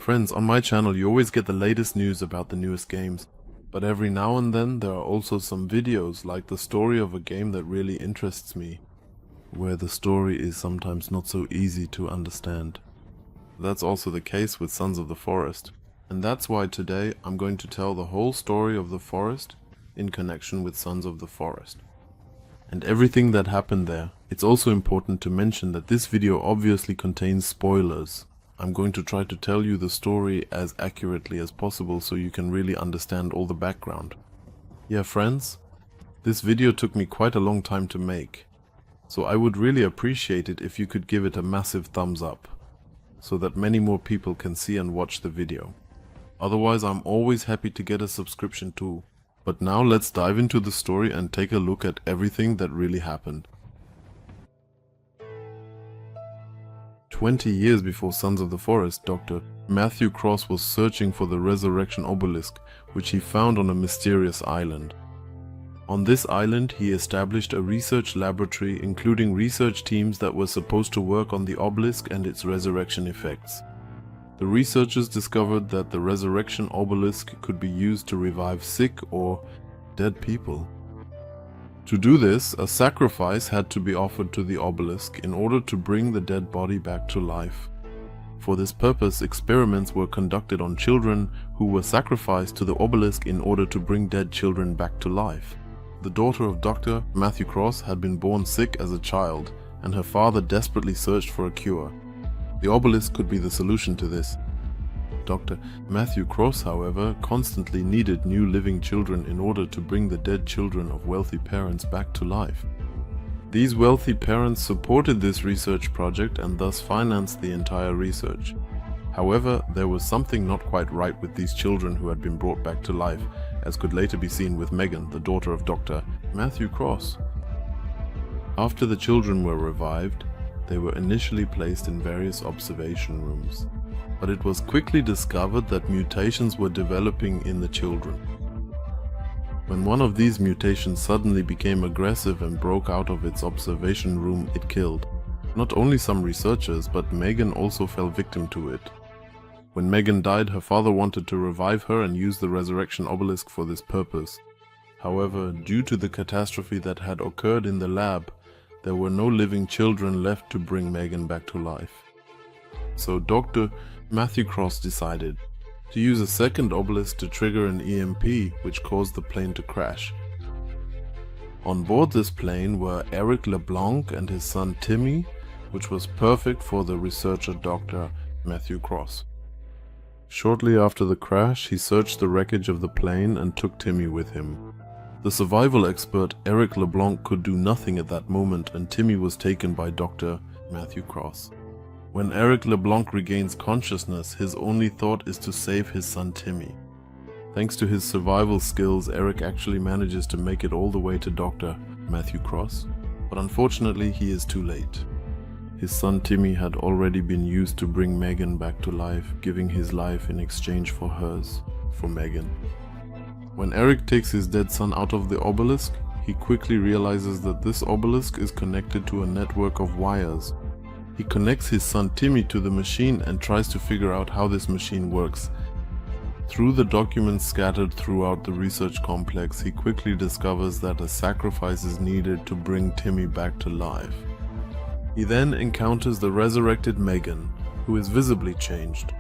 Friends, on my channel you always get the latest news about the newest games, but every now and then there are also some videos like the story of a game that really interests me, where the story is sometimes not so easy to understand. That's also the case with Sons of the Forest, and that's why today I'm going to tell the whole story of the forest in connection with Sons of the Forest and everything that happened there. It's also important to mention that this video obviously contains spoilers. I'm going to try to tell you the story as accurately as possible so you can really understand all the background. Yeah, friends, this video took me quite a long time to make, so I would really appreciate it if you could give it a massive thumbs up, so that many more people can see and watch the video. Otherwise, I'm always happy to get a subscription too. But now let's dive into the story and take a look at everything that really happened. 20 years before Sons of the Forest, Dr. Matthew Cross was searching for the resurrection obelisk, which he found on a mysterious island. On this island, he established a research laboratory including research teams that were supposed to work on the obelisk and its resurrection effects. The researchers discovered that the resurrection obelisk could be used to revive sick or dead people. To do this, a sacrifice had to be offered to the obelisk in order to bring the dead body back to life. For this purpose, experiments were conducted on children who were sacrificed to the obelisk in order to bring dead children back to life. The daughter of Dr. Matthew Cross had been born sick as a child, and her father desperately searched for a cure. The obelisk could be the solution to this. Dr. Matthew Cross, however, constantly needed new living children in order to bring the dead children of wealthy parents back to life. These wealthy parents supported this research project and thus financed the entire research. However, there was something not quite right with these children who had been brought back to life, as could later be seen with Megan, the daughter of Dr. Matthew Cross. After the children were revived, they were initially placed in various observation rooms, but it was quickly discovered that mutations were developing in the children. When one of these mutations suddenly became aggressive and broke out of its observation room, it killed not only some researchers, but Megan also fell victim to it. When Megan died, her father wanted to revive her and use the resurrection obelisk for this purpose. However, due to the catastrophe that had occurred in the lab, there were no living children left to bring Megan back to life. So Dr. Matthew Cross decided to use a second obelisk to trigger an EMP, which caused the plane to crash. On board this plane were Eric LeBlanc and his son Timmy, which was perfect for the researcher Dr. Matthew Cross. Shortly after the crash, he searched the wreckage of the plane and took Timmy with him. The survival expert Eric LeBlanc could do nothing at that moment, and Timmy was taken by Dr. Matthew Cross. When Eric LeBlanc regains consciousness, his only thought is to save his son Timmy. Thanks to his survival skills, Eric actually manages to make it all the way to Dr. Matthew Cross, but unfortunately he is too late. His son Timmy had already been used to bring Megan back to life, giving his life in exchange for hers, for Megan. When Eric takes his dead son out of the obelisk, he quickly realizes that this obelisk is connected to a network of wires. He connects his son Timmy to the machine and tries to figure out how this machine works. Through the documents scattered throughout the research complex, he quickly discovers that a sacrifice is needed to bring Timmy back to life. He then encounters the resurrected Megan, who is visibly changed.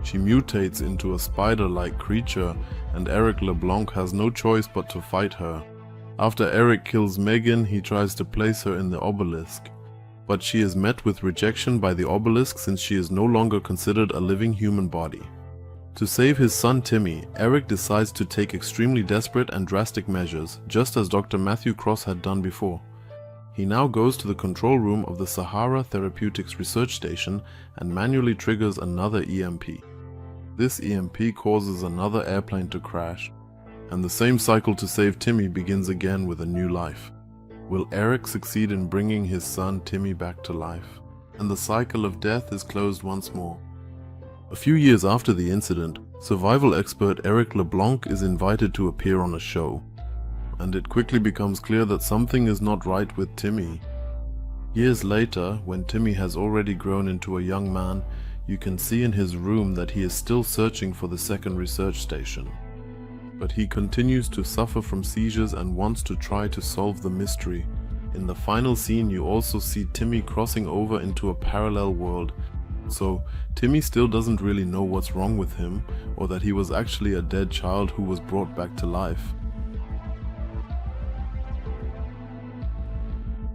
She mutates into a spider-like creature, and Eric LeBlanc has no choice but to fight her. After Eric kills Megan, he tries to place her in the obelisk, but she is met with rejection by the obelisk since she is no longer considered a living human body. To save his son Timmy, Eric decides to take extremely desperate and drastic measures, just as Dr. Matthew Cross had done before. He now goes to the control room of the Sahara Therapeutics research station and manually triggers another EMP. This EMP causes another airplane to crash, and the same cycle to save Timmy begins again with a new life. Will Eric succeed in bringing his son Timmy back to life? And the cycle of death is closed once more. A few years after the incident, survival expert Eric LeBlanc is invited to appear on a show, and it quickly becomes clear that something is not right with Timmy. Years later, when Timmy has already grown into a young man, you can see in his room that he is still searching for the second research station. But he continues to suffer from seizures and wants to try to solve the mystery. In the final scene, you also see Timmy crossing over into a parallel world. So Timmy still doesn't really know what's wrong with him, or that he was actually a dead child who was brought back to life.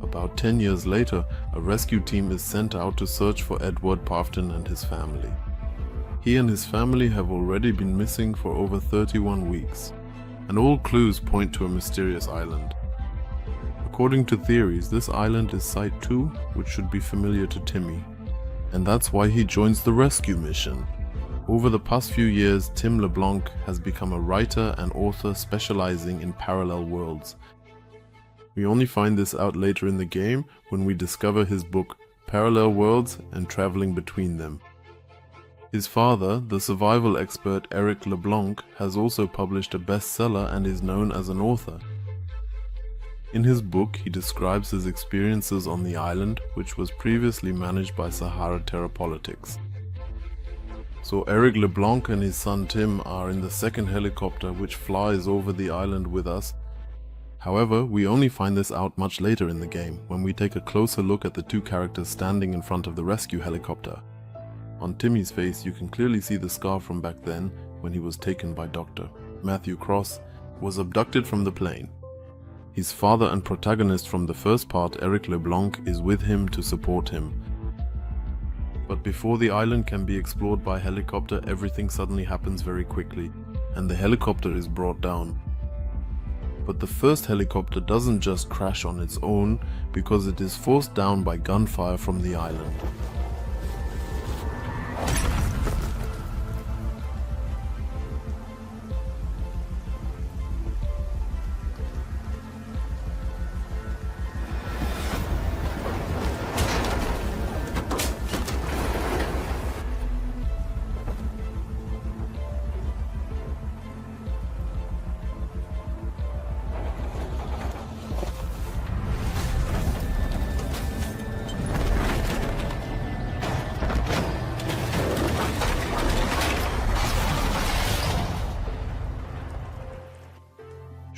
About 10 years later, a rescue team is sent out to search for Edward Puffton and his family. He and his family have already been missing for over 31 weeks, and all clues point to a mysterious island. According to theories, this island is Site 2, which should be familiar to Timmy, and that's why he joins the rescue mission. Over the past few years, Tim LeBlanc has become a writer and author specializing in parallel worlds. We only find this out later in the game when we discover his book Parallel Worlds and Traveling Between Them. His father, the survival expert Eric LeBlanc, has also published a bestseller and is known as an author. In his book, he describes his experiences on the island, which was previously managed by Sahara Therapeutics. So Eric LeBlanc and his son Tim are in the second helicopter which flies over the island with us. However, we only find this out much later in the game, when we take a closer look at the two characters standing in front of the rescue helicopter. On Timmy's face, you can clearly see the scar from back then, when he was taken by Dr. Matthew Cross, was abducted from the plane. His father and protagonist from the first part, Eric LeBlanc, is with him to support him. But before the island can be explored by helicopter, everything suddenly happens very quickly, and the helicopter is brought down. But the first helicopter doesn't just crash on its own, because it is forced down by gunfire from the island.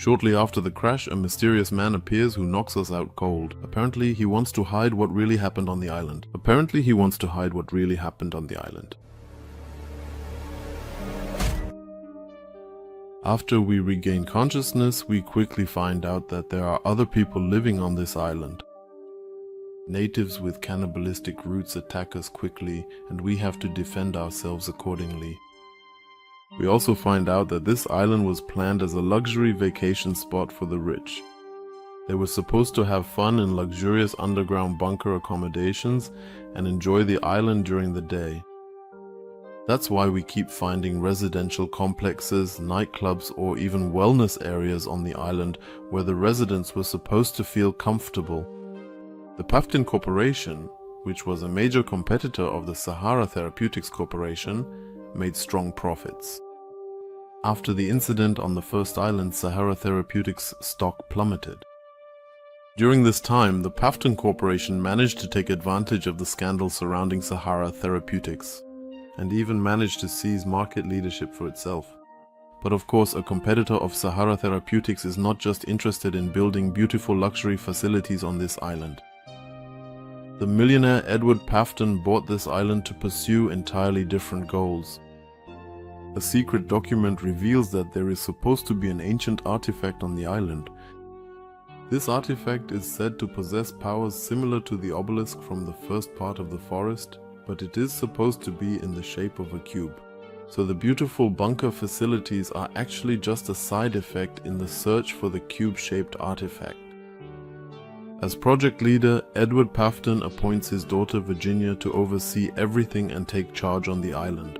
Shortly after the crash, a mysterious man appears who knocks us out cold. Apparently, he wants to hide what really happened on the island. After we regain consciousness, we quickly find out that there are other people living on this island. Natives with cannibalistic roots attack us quickly, and we have to defend ourselves accordingly. We also find out that this island was planned as a luxury vacation spot for the rich. They were supposed to have fun in luxurious underground bunker accommodations and enjoy the island during the day. That's why we keep finding residential complexes, nightclubs, or even wellness areas on the island where the residents were supposed to feel comfortable. The Puffton Corporation, which was a major competitor of the Sahara Therapeutics Corporation, made strong profits. After the incident on the first island, Sahara Therapeutics' stock plummeted. During this time, the Puffton Corporation managed to take advantage of the scandal surrounding Sahara Therapeutics, and even managed to seize market leadership for itself. But of course, a competitor of Sahara Therapeutics is not just interested in building beautiful luxury facilities on this island. The millionaire Edward Puffton bought this island to pursue entirely different goals. A secret document reveals that there is supposed to be an ancient artifact on the island. This artifact is said to possess powers similar to the obelisk from the first part of the forest, but it is supposed to be in the shape of a cube. So the beautiful bunker facilities are actually just a side effect in the search for the cube-shaped artifact. As project leader, Edward Puffton appoints his daughter Virginia to oversee everything and take charge on the island.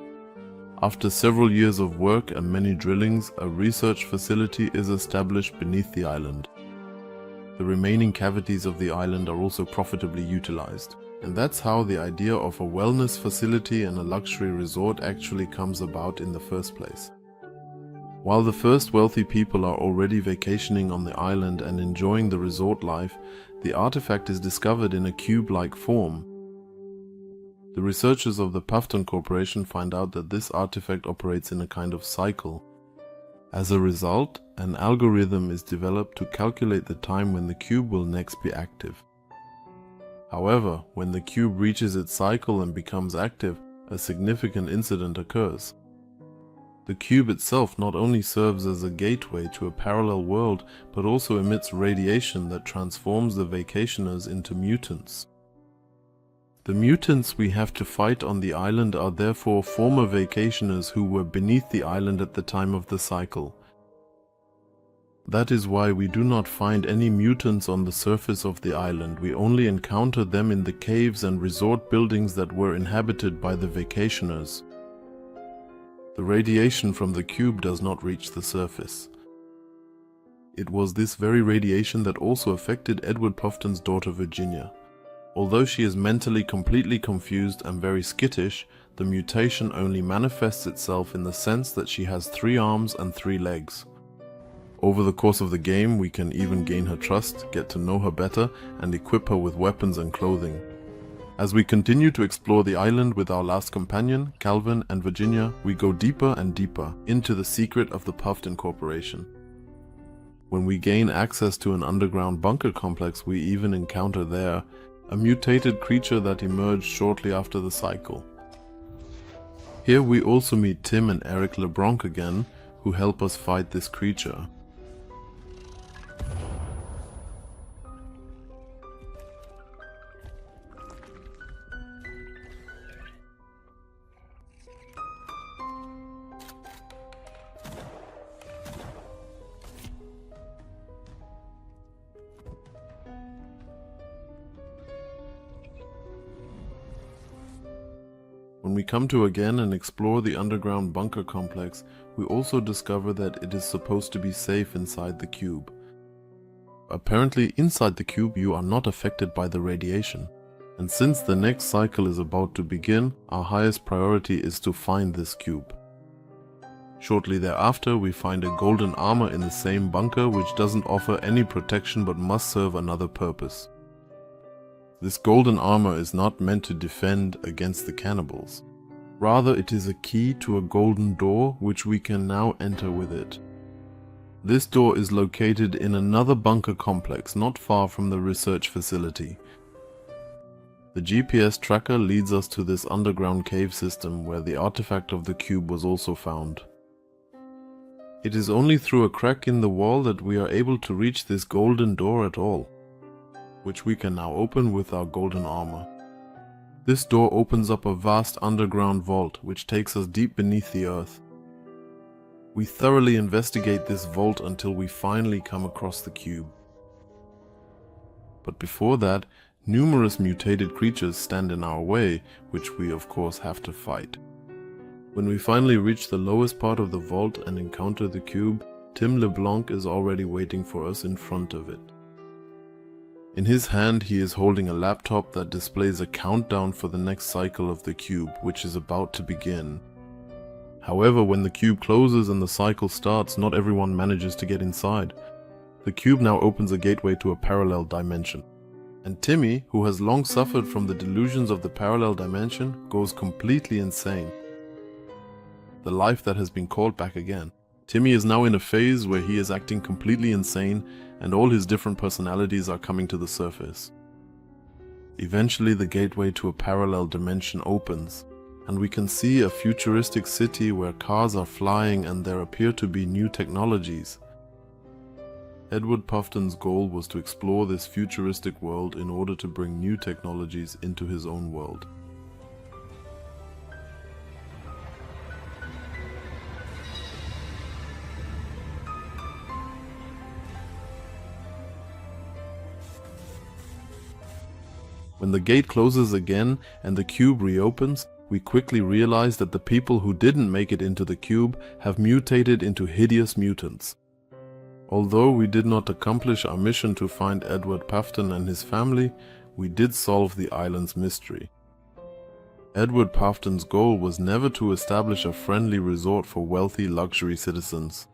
After several years of work and many drillings, a research facility is established beneath the island. The remaining cavities of the island are also profitably utilized. And that's how the idea of a wellness facility and a luxury resort actually comes about in the first place. While the first wealthy people are already vacationing on the island and enjoying the resort life, the artifact is discovered in a cube-like form. The researchers of the Puffton Corporation find out that this artifact operates in a kind of cycle. As a result, an algorithm is developed to calculate the time when the cube will next be active. However, when the cube reaches its cycle and becomes active, a significant incident occurs. The cube itself not only serves as a gateway to a parallel world, but also emits radiation that transforms the vacationers into mutants. The mutants we have to fight on the island are therefore former vacationers who were beneath the island at the time of the cycle. That is why we do not find any mutants on the surface of the island. We only encounter them in the caves and resort buildings that were inhabited by the vacationers. The radiation from the cube does not reach the surface. It was this very radiation that also affected Edward Puffton's daughter Virginia. Although she is mentally completely confused and very skittish, the mutation only manifests itself in the sense that she has 3 arms and 3 legs. Over the course of the game, we can even gain her trust, get to know her better, and equip her with weapons and clothing. As we continue to explore the island with our last companion, Calvin and Virginia, we go deeper and deeper into the secret of the Puffton Corporation. When we gain access to an underground bunker complex, we even encounter there a mutated creature that emerged shortly after the cycle. Here we also meet Tim and Eric LeBlanc again, who help us fight this creature. When we come to again and explore the underground bunker complex, we also discover that it is supposed to be safe inside the cube. Apparently, inside the cube you are not affected by the radiation. And since the next cycle is about to begin, our highest priority is to find this cube. Shortly thereafter, we find a golden armor in the same bunker which doesn't offer any protection but must serve another purpose. This golden armor is not meant to defend against the cannibals. Rather, it is a key to a golden door which we can now enter with it. This door is located in another bunker complex not far from the research facility. The GPS tracker leads us to this underground cave system where the artifact of the cube was also found. It is only through a crack in the wall that we are able to reach this golden door at all, which we can now open with our golden armor. This door opens up a vast underground vault which takes us deep beneath the earth. We thoroughly investigate this vault until we finally come across the cube. But before that, numerous mutated creatures stand in our way, which we of course have to fight. When we finally reach the lowest part of the vault and encounter the cube, Tim LeBlanc is already waiting for us in front of it. In his hand he is holding a laptop that displays a countdown for the next cycle of the cube, which is about to begin. However, when the cube closes and the cycle starts, not everyone manages to get inside. The cube now opens a gateway to a parallel dimension. And Timmy, who has long suffered from the delusions of the parallel dimension, goes completely insane. The life that has been called back again. Timmy is now in a phase where he is acting completely insane and all his different personalities are coming to the surface. Eventually the gateway to a parallel dimension opens, and we can see a futuristic city where cars are flying and there appear to be new technologies. Edward Puffton's goal was to explore this futuristic world in order to bring new technologies into his own world. When the gate closes again and the cube reopens, we quickly realize that the people who didn't make it into the cube have mutated into hideous mutants. Although we did not accomplish our mission to find Edward Puffton and his family, we did solve the island's mystery. Edward Puffton's goal was never to establish a friendly resort for wealthy luxury citizens.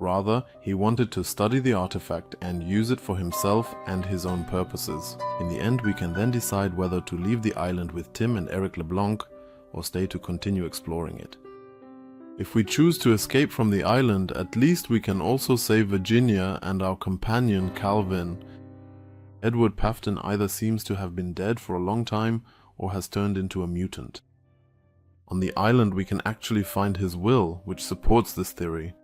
Rather, he wanted to study the artifact and use it for himself and his own purposes. In the end, we can then decide whether to leave the island with Tim and Eric LeBlanc or stay to continue exploring it. If we choose to escape from the island, at least we can also save Virginia and our companion Calvin. Edward Puffton either seems to have been dead for a long time or has turned into a mutant. On the island we can actually find his will, which supports this theory.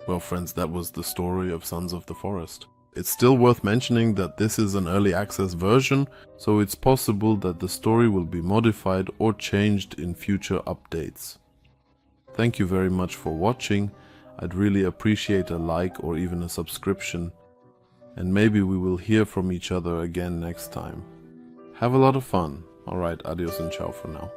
Well friends, that was the story of Sons of the Forest. It's still worth mentioning that this is an early access version, so it's possible that the story will be modified or changed in future updates. Thank you very much for watching. I'd really appreciate a like or even a subscription. And maybe we will hear from each other again next time. Have a lot of fun. Alright, adios and ciao for now.